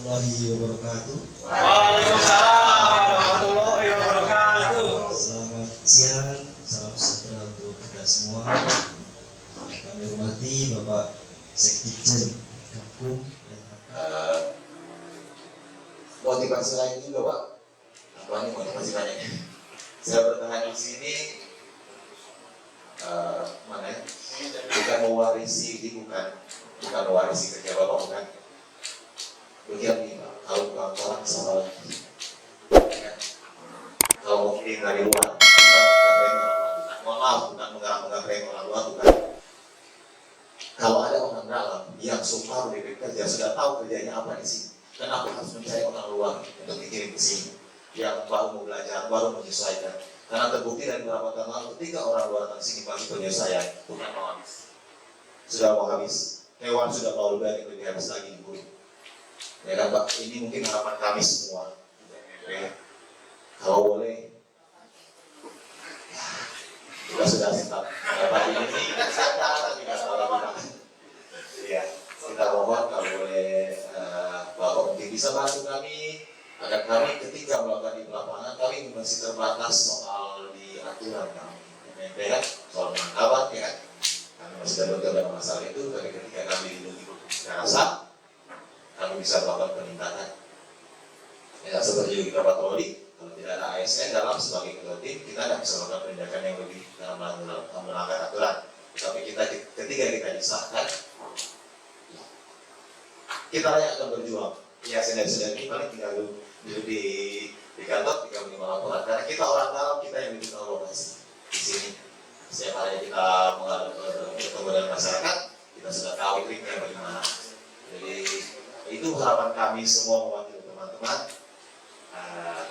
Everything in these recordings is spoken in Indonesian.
warahmatullahi wabarakatuh. Waalaikumsalam warahmatullahi wabarakatuh. Selamat siang, salam sejahtera untuk kita semua. Kami hormati Bapak Sekjen Kampung. Motivasi lain juga Pak. Apa nih motivasi lainnya? Saya bertahan di sini mana ya? Bukan mewarisi, bukan mewarisi kerja Bapak, bukan. Begini Pak, kalau orang salah, kalau mau kirim dari luar, mohon maaf, bukan mengarang orang luar, bukan. Kalau ada orang dalam yang suka bekerja, sudah tahu kerjanya apa di sini, kenapa harus mencari orang luar untuk dikirim ke sini yang baru mau belajar, baru menyesuaikan? Karena terbukti dari beberapa tahun lalu ketika orang luar datang sini pasti penyesuaian, bukan mau habis. Sudah mau habis, hewan sudah mau lebih habis lagi di bumi. Ya kan Pak, ini mungkin harapan kami semua. Ya. Kalau boleh, ya, sudah siap. Pak ini tidak salah. Ya, kita mohon kalau boleh Bapak mungkin bisa bantu kami agar kami ketika melakukan di lapangan kami masih terbatas soal di aturan kami. Ya, soal penangkapan ya kan. Kami masih dalam masalah itu, tapi ketika kami dilindungi secara sah, kami bisa melakukan penindakan. Ya, seperti kita patroli, kalau tidak ada ASN dalam sebagai ketua tim, kita tidak bisa melakukan penindakan yang lebih dalam melanggar aturan. Tapi ketika kita disahkan, kita layak akan berjuang. Ya, senior-senior ini paling tinggal duduk di kantor, tinggal menerima laporan. Karena kita orang dalam, kita yang lebih tahu lokasi di sini. Setiap hari kita bertemu dengan masyarakat, kita sudah tahu triknya bagaimana. Jadi itu harapan kami semua mewakili teman-teman.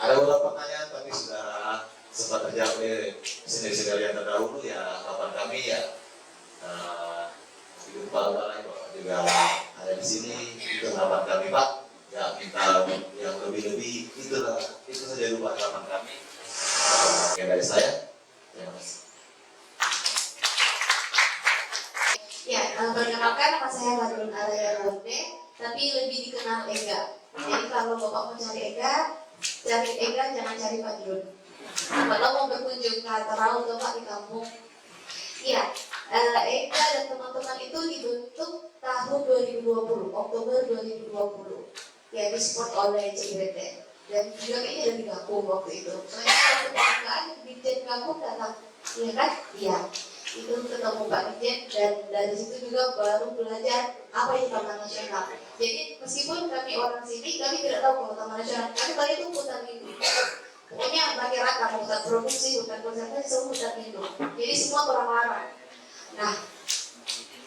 Ada beberapa pertanyaan tapi sudah sempat terjawab oleh senior-senior yang terdahulu. Ya, harapan kami ya Ibu Kepala Balai juga ada di sini. Itu harapan kami Pak. Ya, minta yang lebih-lebih itu saja dulu harapan kami. Oke, dari saya, terima kasih. Ya, perkenalkan nama saya Madun Araya Ronde, tapi lebih dikenal Ega. Jadi kalau Bapak mau cari Ega jangan cari Madun. Kalau mau berkunjung ke Tarau atau Pak di kampung. Iya, Ega dan teman-teman itu dibentuk tahun 2020, Oktober 2020. Ya, disupport oleh CBT. Dan juga kayaknya dari Gakum waktu itu. Soalnya waktu pembukaan Dirjen Gakum datang, iya kan? Iya. Itu ketemu Pak Dirjen dan dari situ juga baru belajar apa itu Taman Nasional. Jadi meskipun kami orang sini, kami tidak tahu kalau Taman Nasional. Kami tadi itu hutan lindung. Pokoknya pakai rata, hutan produksi, hutan konservasi, semua hutan lindung. Jadi semua orang-orang. Nah,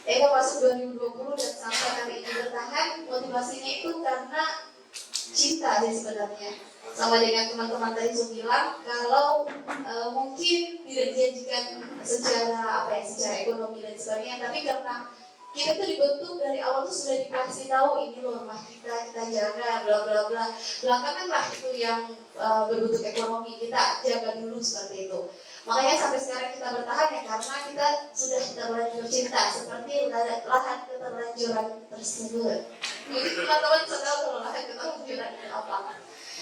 Ega masuk 2020 dan sampai hari ini bertahan. Motivasinya itu karena cinta sih sebenarnya. Sama dengan teman-teman tadi sudah bilang kalau mungkin tidak dijanjikan secara ekonomi dan sebagainya, tapi karena kita tuh dibentuk dari awal tuh sudah dikasih tahu ini loh rumah kita jaga bla bla bla. Belakangan lah itu yang berbentuk ekonomi kita jaga dulu seperti itu. Makanya sampai sekarang kita bertahan ya karena kita sudah terlanjur cinta seperti lahan keterlanjuran tersebut. Jadi teman-teman bisa tahu kalau lahan keterlanjuran itu apa.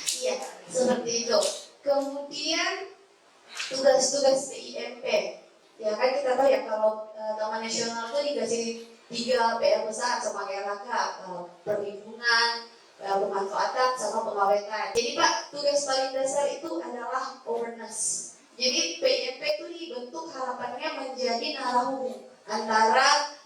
Iya, seperti itu. Kemudian tugas-tugas PIMP. Ya kan kita tahu ya kalau Taman Nasional itu dikasih 3 PR besar sama KLHK, perlindungan, pemanfaatan, sama pengawetan. Jadi Pak, tugas paling dasar itu adalah awareness. Jadi PIMP itu dibentuk harapannya menjadi narahubung antara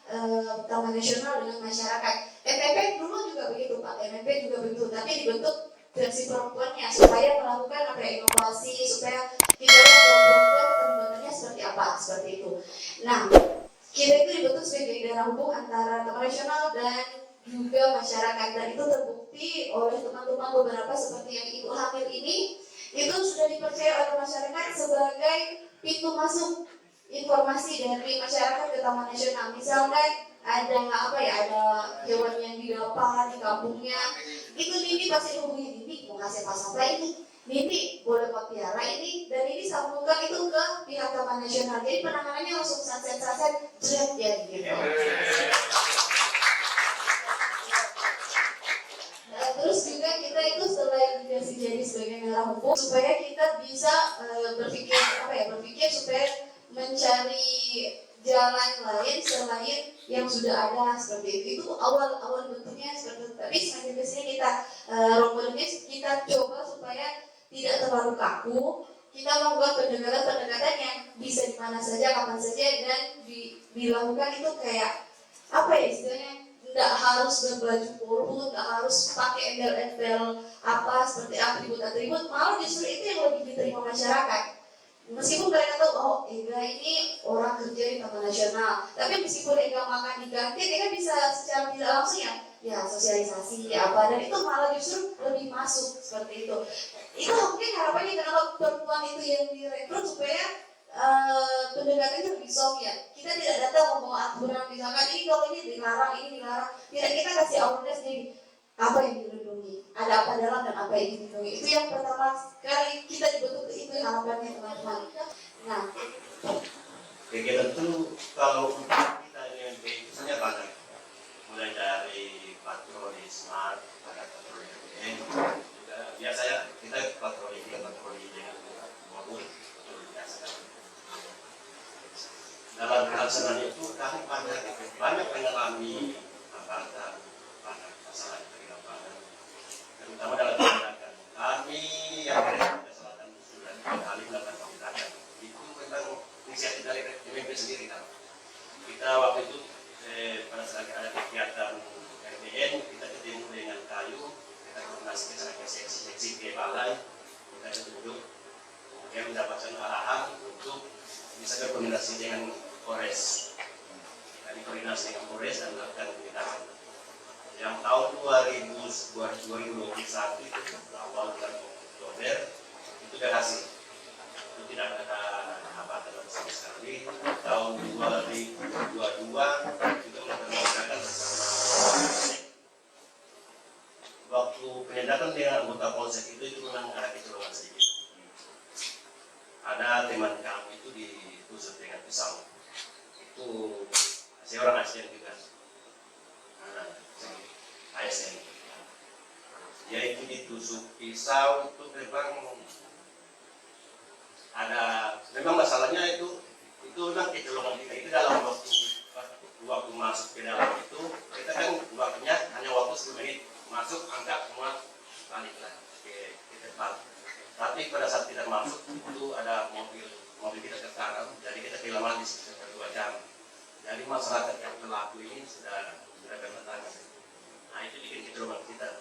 Taman Nasional dengan masyarakat. MPP dulu juga begitu Pak, MPP juga begitu, tapi dibentuk versi perempuannya supaya melakukan inovasi, supaya kita lihat perempuan keterlibatannya seperti apa, seperti itu. Nah, kita itu dibentuk sebagai narahubung antara Taman Nasional dan juga masyarakat, dan itu terbukti oleh teman-teman beberapa seperti yang Ibu Hamil ini. Itu sudah dipercaya oleh masyarakat sebagai pintu masuk informasi dari masyarakat ke Taman Nasional. Misalkan ada ada hewan yang didapat di kampungnya, itu Nini pasti hubungi Nini mau ngasih apa sampah ini, Nini boleh kau piara ini, dan ini sambungkan itu ke pihak Taman Nasional. Jadi penanganannya langsung saset jerat ya gitu. Terus juga selain yang sudah ada seperti itu awal bentuknya seperti itu. Tapi semakin kesini kita rombongannya kita coba supaya tidak terlalu kaku. Kita membuat pendekatan yang bisa di mana saja, kapan saja, dan dilakukan itu kayak apa ya istilahnya, nggak harus berbaju polo, nggak harus pakai embel-embel apa seperti atribut, malah justru itu yang lebih diterima masyarakat. Meskipun mereka tahu, oh Ega ini orang kerja di Taman Nasional, tapi meskipun Ega makan di kantin, Ega bisa secara tidak langsung ya sosialisasi apa, dan itu malah justru lebih masuk seperti itu. Itu mungkin harapannya kenapa perempuan itu yang direkrut supaya pendekatannya lebih soft ya. Kita tidak datang membawa aturan misalkan ini kalau ini dilarang, tidak, kita kasih awareness jadi apa yang dilindungi, ada apa dalam dan apa yang dilindungi. Itu yang pertama kali kita dibentuk, itu harapannya teman-teman. Nah, kegiatan itu kalau kita yang misalnya banyak, mulai dari patroli smart, ada patroli juga biasanya kita patroli dengan mobil biasa. Dalam pelaksanaan itu kami banyak mengalami hambatan, banyak masalah di lapangan, terutama dalam tindakan. Kami yang dari Selatan sudah kali melakukan tindakan itu tentang inisiatif dari PMP sendiri kan. Kita waktu itu pada saat ada kegiatan RDN, kita ketemu dengan kayu, kita koordinasi dengan seksi ke balai, kita duduk, kemudian mendapatkan arahan untuk bisa berkoordinasi dengan Polres. Jadi koordinasi dengan Polres dan melakukan tindakan. Yang tahun 2021 itu awal bulan Oktober itu berhasil. Itu tidak ada hambatan sama sekali. Tahun 2022 itu melakukan waktu penindakan dengan anggota polsek itu memang ada kecolongan sedikit. Ada teman kami itu ditusuk dengan pisau. Itu saya orang ASN juga. ASN. Dia itu ditusuk pisau itu memang ada, memang masalahnya itu memang kecolongan kita itu dalam waktu masuk ke dalam itu kita kan waktunya hanya waktu 10 menit masuk, angkat semua baliklah ke tempat. Tapi pada saat kita masuk itu ada mobil kita tertarang, jadi kita kehilangan di sekitar 2 jam. Jadi masyarakat yang pelaku ini sudah berdatangan. Nah itu bikin kecolongan kita.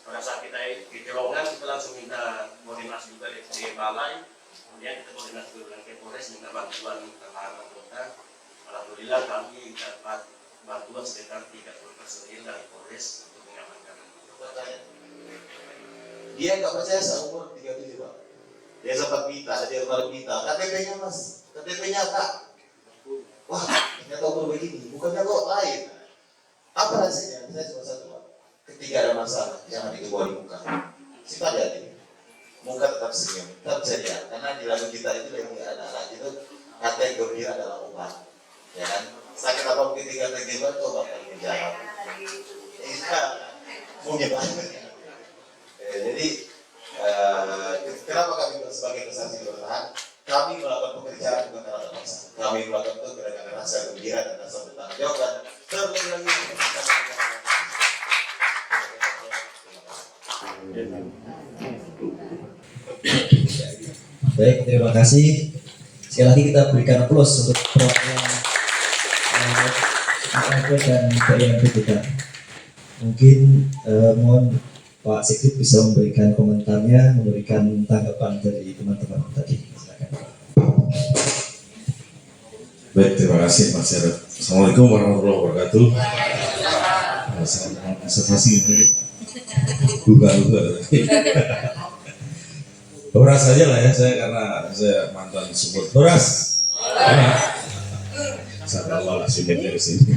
Pada saat kita kecolongan kita langsung minta koordinasi juga di balai, kemudian kita koordinasi dengan Polres minta bantuan terhadap anggota. Alhamdulillah kami dapat bantuan sekitar 30 personil dari Polres untuk mengamankan. Dia nggak percaya seumur 37 Pak. Dia sempat minta, dia baru minta KTP-nya Mas, KTP-nya Kak. Wah, ternyata umur begini, bukannya kok lain. Apa rasanya? Saya cuma satu Pak. Ketika ada masalah, jangan dibawa di muka. Sifat hati. Muka tetap senyum, tetap ceria. Karena di lagu kita itu yang anak-anak itu kata yang gembira adalah obat. Ya kan? Sakit apapun ketika tergibah, coba kali menjawab. Mungkin Pak. Jadi kenapa kami sebagai instansi bertahan? Kami melakukan pekerjaan bukan karena terpaksa. Kami melakukan itu dengan rasa gembira dan rasa bertanggung jawab dan terlebih lagi. Baik, terima kasih. Sekali lagi kita berikan aplaus untuk perwakilan ARP dan PIMP kita. Mungkin mohon Pak Sekip bisa memberikan komentarnya, memberikan tanggapan dari teman-teman tadi. Silakan. Baik, terima kasih Mas Jarod. Assalamualaikum warahmatullahi wabarakatuh. Observasi ini buka. Beras aja lah ya saya, karena saya mantan support beras. Insyaallah dari sini.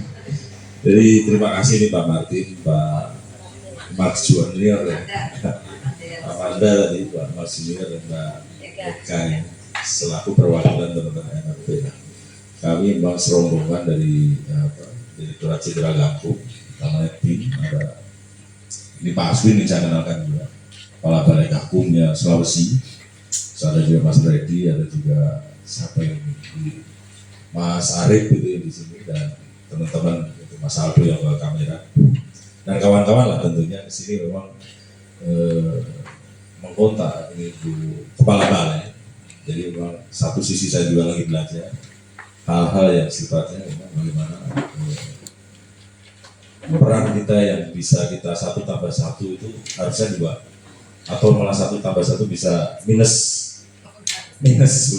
Jadi terima kasih nih Pak Martin, Pak Max Junior, Pak Manda tadi, Pak Max Junior dan Mbak Eka ya, selaku perwakilan teman-teman MRP. Kami memang serombongan dari Direktorat Citra Gampung, namanya tim, ada ini Pak Aswin yang saya kenalkan juga, Kepala Balai Gakumnya Sulawesi, ada juga Mas Reddy, ada juga siapa yang di Mas Arif gitu ya di sini dan teman-teman itu Mas Aldo yang bawa kamera dan kawan-kawan lah tentunya di sini memang mengkontak ini Bu Kepala Balai. Jadi memang satu sisi saya juga lagi belajar hal-hal yang sifatnya memang bagaimana peran kita yang bisa kita 1 tambah 1 itu harusnya 2 atau malah 1 tambah 1 bisa minus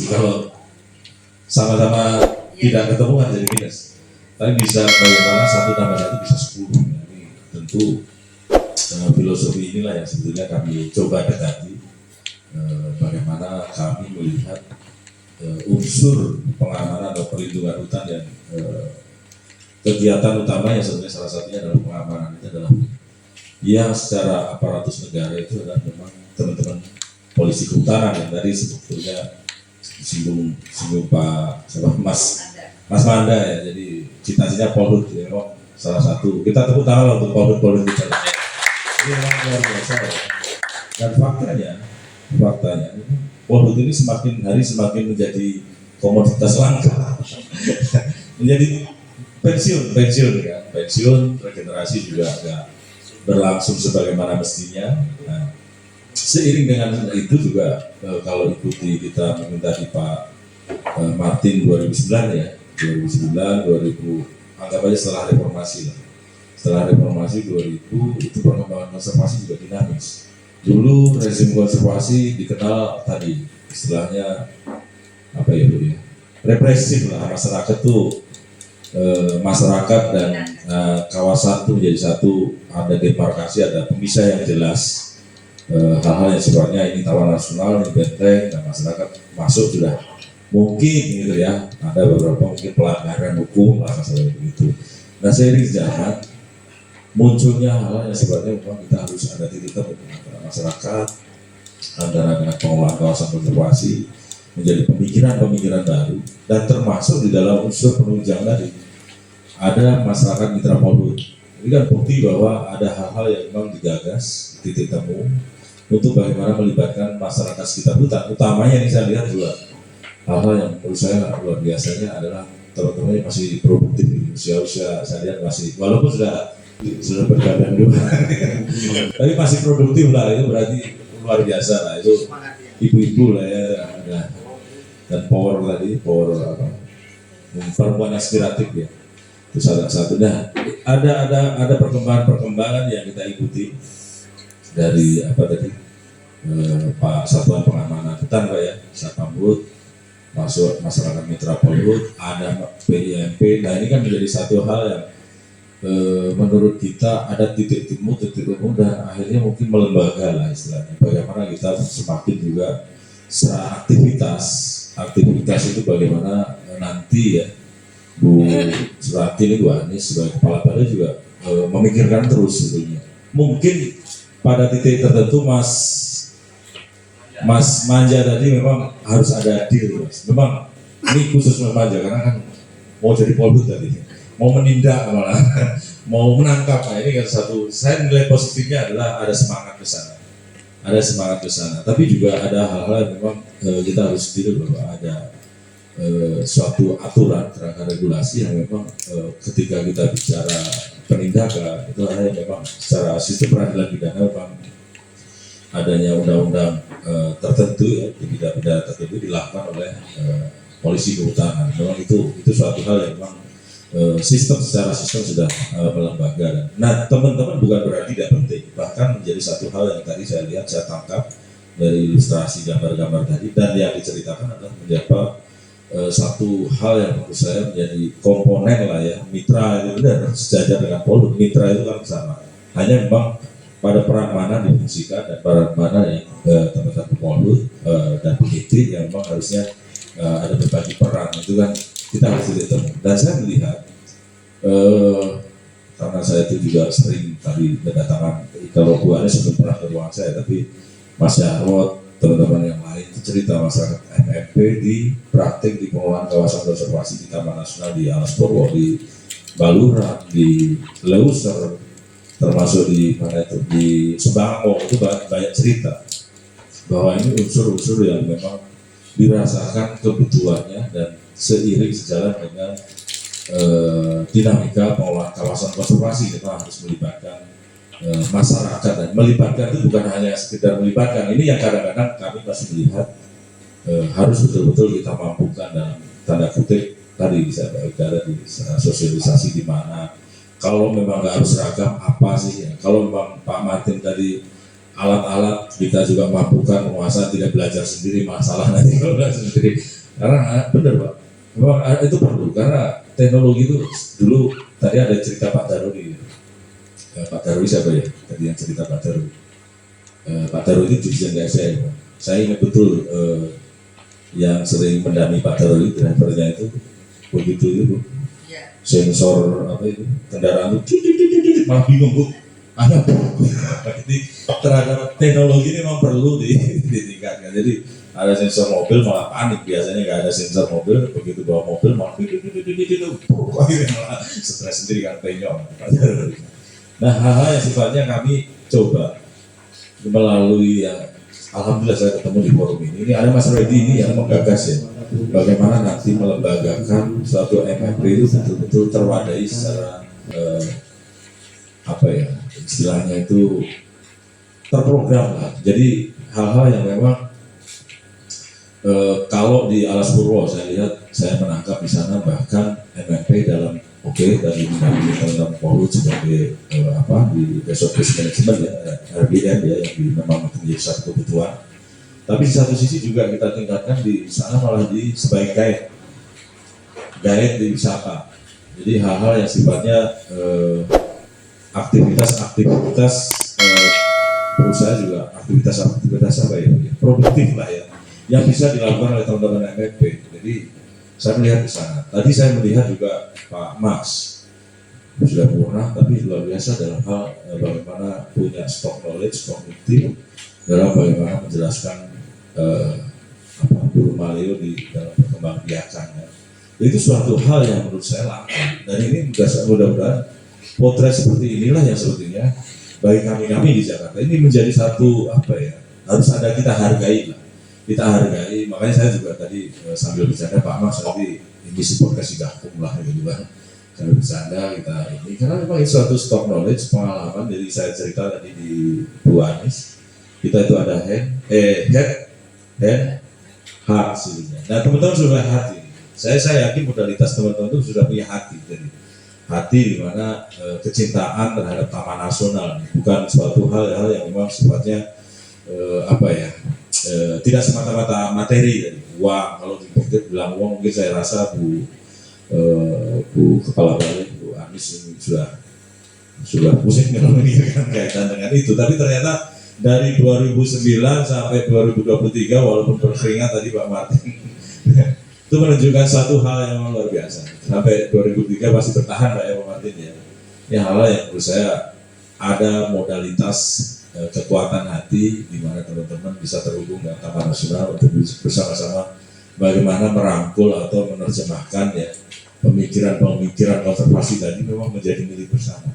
kalau sama-sama tidak ketemu kan jadi minus. Tapi bisa bagaimana 1 tambah 1 bisa 10. Ini tentu filosofi inilah yang sebetulnya kami coba dekati. Bagaimana kami melihat unsur pengamanan atau perlindungan hutan yang kegiatan utamanya sebenarnya salah satunya adalah pengamanan itu adalah ya secara aparatus negara itu adalah memang teman-teman polisi kehutanan yang tadi sebetulnya singgung Pak Mas Manda ya, jadi cita-citanya Polhut ya, memang salah satu kita tepuk tangan untuk Polhut kita ini memang luar biasa ya. Dan faktanya Polhut ini semakin hari semakin menjadi komoditas langka menjadi pensiun regenerasi juga agak berlangsung sebagaimana mestinya. Nah, seiring dengan itu juga kalau ikuti kita meminta di Pak Martin 2009 ya 2000 anggap aja setelah reformasi 2000 itu perkembangan konservasi juga dinamis. Dulu rezim konservasi dikenal tadi istilahnya apa ya Bu ya, represif lah, masyarakat tuh masyarakat dan kawasan itu menjadi satu, ada demarkasi, ada pemisah yang jelas. Hal-hal yang sifatnya ini taman nasional, ini benteng, dan masyarakat masuk sudah mungkin gitu ya, ada beberapa mungkin pelanggaran hukum lah masalah begitu. Nah seiring zaman munculnya hal-hal yang sifatnya memang kita harus ada titik temu antara masyarakat, antara dengan pengelolaan kawasan konservasi menjadi pemikiran baru, dan termasuk di dalam unsur penunjang tadi ada masyarakat mitra Polhut. Ini kan bukti bahwa ada hal-hal yang memang digagas titik temu untuk bagaimana melibatkan masyarakat sekitar hutan. Utamanya ini saya lihat juga hal-hal yang menurut saya luar biasanya adalah teman-teman yang masih produktif di usia saya lihat masih, walaupun sudah bergadang juga tapi masih produktif lah, itu berarti luar biasa lah, itu ibu-ibu lah ya. Dan power apa, perempuan aspiratif ya, itu salah satu. Nah, ada perkembangan yang kita ikuti dari apa tadi Pak Satuan Pengamanan Hutan Pak ya, Satpamhut, masuk masyarakat mitra Polhut, ada PIMP. Nah ini kan menjadi satu hal yang menurut kita ada titik temu dan akhirnya mungkin melembaga lah istilahnya. Bagaimana kita semakin juga secara aktivitas itu bagaimana nanti ya Bu Surati ini Bu Anies sebagai kepala balai juga memikirkan terus sebetulnya. Mungkin pada titik tertentu Mas Manja tadi memang harus ada deal Mas. Memang ini khusus Mas Manja karena kan mau jadi Polhut tadi, mau menindak malah mau menangkap. Nah ini kan satu, saya nilai positifnya adalah ada semangat ke sana. Tapi juga ada hal-hal yang memang kita harus deal bahwa ada suatu aturan kerangka regulasi yang memang ketika kita bicara penindakan itu ada yang memang secara sistem peradilan pidana memang adanya undang-undang tertentu ya, pidana tertentu dilakukan oleh polisi kehutanan. Memang itu suatu hal yang memang secara sistem sudah melembaga. Nah teman-teman bukan berarti tidak penting, bahkan menjadi satu hal yang tadi saya lihat, saya tangkap dari ilustrasi gambar-gambar tadi, dan yang diceritakan adalah menjadi satu hal yang menurut saya menjadi komponen lah ya. Mitra itu benar sejajar dengan Polhut, mitra itu kan sama, hanya memang pada peran mana difungsikan dan peran mana yang teman-teman Polhut dan PGT yang memang harusnya ada berbagi peran, itu kan kita harus ketemu. Dan saya melihat karena saya itu juga sering tadi berdatangan, kalau Bu Anies belum pernah ke ruang saya, tapi Mas Jarod, teman-teman yang lain itu cerita masyarakat MMP di praktik di pengelolaan kawasan konservasi di Taman Nasional di Alas Purwo, di Baluran, di Leuser, termasuk di mana itu di Sebangau, itu banyak cerita bahwa ini unsur-unsur yang memang dirasakan kebutuhannya dan seiring sejalan dengan dinamika pengelolaan kawasan konservasi. Memang harus melibatkan masyarakat, dan melibatkan itu bukan hanya sekedar melibatkan. Ini yang kadang-kadang kami masih melihat harus betul-betul kita mampukan dalam tanda kutip tadi saya bicara di sosialisasi, di mana kalau memang nggak harus seragam apa sih ya? Kalau memang Pak Martin tadi alat-alat kita juga mampukan penguasa tidak belajar sendiri, masalah nanti kalau belajar sendiri, karena benar Pak, memang itu perlu, karena teknologi itu dulu tadi ada cerita Pak Daruri. Pak Daruri siapa ya? Tadi yang cerita Pak Daruri. Pak Daruri itu dirjen DSN. Saya ingat betul yang sering mendampingi Pak Daruri, drivernya itu begitu itu sensor apa itu kendaraan itu malah bingung Bu. Jadi terhadap teknologi ini memang perlu ditingkatkan. Jadi ada sensor mobil malah panik, biasanya nggak ada sensor mobil, begitu bawa mobil malah akhirnya malah stres sendiri kan, penyok. Nah, hal-hal yang sifatnya kami coba melalui yang alhamdulillah saya ketemu di forum ini. Ini ada Mas Reddy ini yang menggagas ya, bagaimana nanti melembagakan suatu MFP itu betul-betul terwadai secara apa ya istilahnya itu terprogram lah. Jadi hal-hal yang memang kalau di Alas Purwo saya lihat, saya menangkap di sana bahkan MFP dalam dari dalam Polri sebagai apa di resource management ya, RBM ya, yang memang menjadi satu kebutuhan. Tapi di satu sisi juga kita tingkatkan di sana malah sebagai guide di wisata. Jadi hal-hal yang sifatnya aktivitas perusahaan juga aktivitas apa ya, produktif lah ya, yang bisa dilakukan oleh teman-teman MFP. Jadi saya melihat di sana. Tadi saya melihat juga Pak Max sudah purna, tapi luar biasa dalam hal bagaimana punya stok knowledge, stok bukti dalam bagaimana menjelaskan Burung Maleo di dalam perkembangbiakannya. Itu suatu hal yang menurut saya langka, dan ini mudah-mudahan potret seperti inilah yang sebetulnya bagi kami di Jakarta ini menjadi satu apa ya, harus ada kita hargai lah. Kita hargai, makanya saya juga tadi sambil bercanda Pak Mas nanti ini si podcast digabung lah gitu kan, sambil bercanda kita ini karena memang itu suatu stock knowledge, pengalaman. Jadi saya cerita tadi di Bu Anies, kita itu ada head, heart sih. Nah teman-teman sudah hati. Saya yakin modalitas teman-teman itu sudah punya hati. Jadi hati di mana kecintaan terhadap Taman Nasional bukan suatu hal yang memang sifatnya apa ya, tidak semata-mata materi dari uang. Kalau bilang uang mungkin saya rasa Bu Kepala Balai, Bu Anies ini sudah pusing memikirkan kaitan dengan itu. Tapi ternyata dari 2009 sampai 2023 walaupun berkeringat tadi Pak Martin itu menunjukkan satu hal yang luar biasa. Sampai 2003 masih bertahan Pak ya Pak Martin ya. Ini hal yang menurut saya ada modalitas kekuatan hati di mana teman-teman bisa terhubung dengan Taman Nasional untuk bersama-sama bagaimana merangkul atau menerjemahkan ya pemikiran konservasi tadi memang menjadi milik bersama.